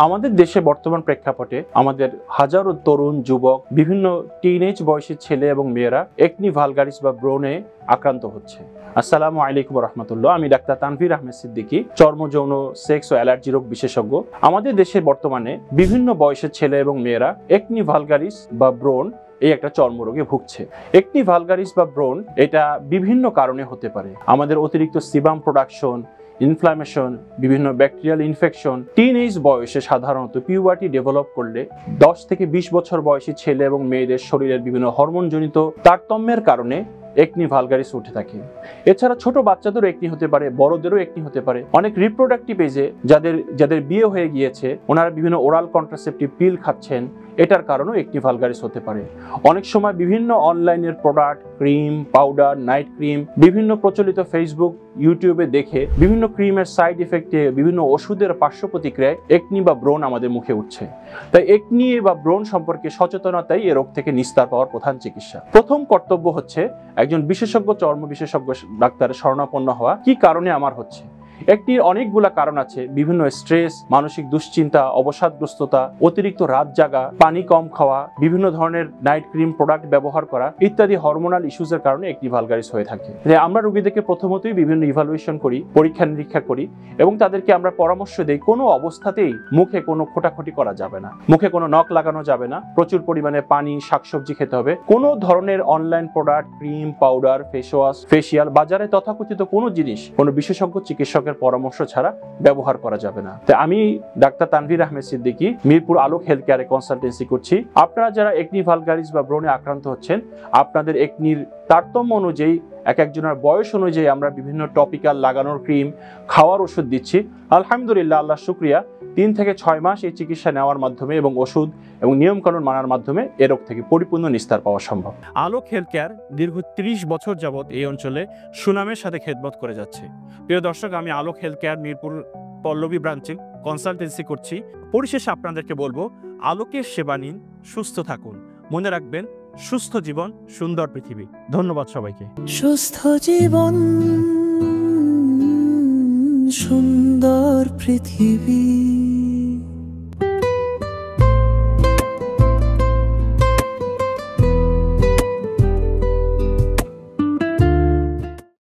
আমাদের দেশে বর্তমান প্রেক্ষাপটে আমাদের হাজারো তরুণ যুবক বিভিন্ন টিনেজ বয়সী ছেলে এবং মেয়েরা একনি ভালগারিস বা ব্রণে আক্রান্ত হচ্ছে। আসসালামু আলাইকুম রহমতুল্লাহ। আমি ডাক্তার তানভীর আহমেদ সিদ্দিকী, চর্ম, যৌন, সেক্স ও অ্যালার্জি রোগ বিশেষজ্ঞ। আমাদের দেশে বর্তমানে বিভিন্ন বয়সের ছেলে এবং মেয়েরা একনি ভালগারিস বা ব্রণ এই একটা চর্মরোগে ভুগছে। একনি ভালগারিস বা ব্রণ এটা বিভিন্ন কারণে হতে পারে। আমাদের অতিরিক্ত সিবাম প্রোডাকশন, ইনফ্লামেশন, বিভিন্ন ব্যাকটেরিয়াল ইনফেকশন, টিনএজ বয়সে সাধারণত পিউবার্টি ডেভেলপ করলে 10 থেকে 20 বছর বয়সী ছেলে এবং মেয়েদের শরীরের বিভিন্ন হরমোনজনিত তারতম্যের কারণে একনি ভালগারিস উঠে থাকে। এছাড়া ছোট বাচ্চাদেরও একনি হতে পারে, বড়দেরও একনি হতে পারে। অনেক রিপ্রোডাক্টিভ এজে যাদের বিয়ে হয়ে গিয়েছে, ওনারা বিভিন্ন ওরাল কন্ট্রাসেপটিভ পিল খাচ্ছেন, এটার কারণেও একনি ভালগারিস হতে পারে। অনেক সময় বিভিন্ন অনলাইনের product, cream, powder, night cream, বিভিন্ন প্রচলিত ফেসবুক, ইউটিউবে দেখে বিভিন্ন ক্রিমের সাইড ইফেক্টে, বিভিন্ন ওষুধের পার্শ্ব প্রতিক্রিয়ায় একনি বা ব্রণ আমাদের মুখে উঠছে। তাই একনি বা ব্রণ সম্পর্কে সচেতনতাই এ রোগ থেকে নিস্তার পাওয়ার প্রধান চিকিৎসা। প্রথম কর্তব্য হচ্ছে একজন বিশেষজ্ঞ চর্ম বিশেষজ্ঞ ডাক্তারের শরণাপন্ন হওয়া। কি কারণে আমার হচ্ছে? একটির অনেকগুলা কারণ আছে। বিভিন্ন স্ট্রেস, মানসিক দুশ্চিন্তা, অবসাদগ্রস্ততা, অতিরিক্ত রাত জাগা, পানি কম খাওয়া, বিভিন্ন ধরনের নাইট ক্রিম প্রোডাক্ট ব্যবহার করা ইত্যাদি হরমোনাল ইস্যুজের কারণে একনি ভালগারিস হয়ে থাকে। আমরা রোগীদেরকে প্রথমতই বিভিন্ন ইভালুয়েশন করি, পরীক্ষা নিরীক্ষা করি এবং তাদেরকে আমরা পরামর্শ দেই কোনো অবস্থাতেই মুখে কোনো খোটাখুটি করা যাবে না, মুখে কোনো নখ লাগানো যাবে না, প্রচুর পরিমাণে পানি, শাকসবজি খেতে হবে। কোনো ধরনের online product, cream, powder, face wash, facial, বাজারে তথাকথিত কোনো জিনিস কোনো বিশেষজ্ঞ চিকিৎসকের পরামর্শ ছাড়া ব্যবহার করা যাবে না। তাই আমি ডাক্তার তানভীর আহমেদ সিদ্দিকী মিরপুর আলোক হেলথ কেয়ারে কনসালটেন্সি করছি। আপনারা যারা একনি ভালগারিস বা ব্রণে আক্রান্ত হচ্ছেন, আপনাদের একনির তারতম্য অনুযায়ী, এক একজনের বয়স অনুযায়ী আমরা বিভিন্ন টপিক্যাল লাগানোর ক্রিম, খাওয়ার ওষুধ দিচ্ছি। আলহামদুলিল্লাহ, আল্লাহ শুকরিয়া, 3 থেকে 6 মাস এই চিকিৎসা নেওয়ার মাধ্যমে এবং ওষুধ এবং নিয়মকানুন মানার মাধ্যমে এ রোগ থেকে পরিপূর্ণ নিস্তার পাওয়া সম্ভব। আলোক হেলথ কেয়ার দীর্ঘ 30 বছর যাবৎ এই অঞ্চলে সুনামের সাথে খেদমত করে যাচ্ছে। প্রিয় দর্শক, আমি আলোক হেলথ কেয়ার মিরপুর পল্লবী ব্রাঞ্চে কনসালটেন্সি করছি। পরিশেষে আপনাদেরকে বলবো, আলোকের সেবা নিন, সুস্থ থাকুন। মনে রাখবেন, সুস্থ জীবন, সুন্দর পৃথিবী। ধন্যবাদ সবাইকে। সুস্থ জীবন, সুন্দর পৃথিবী।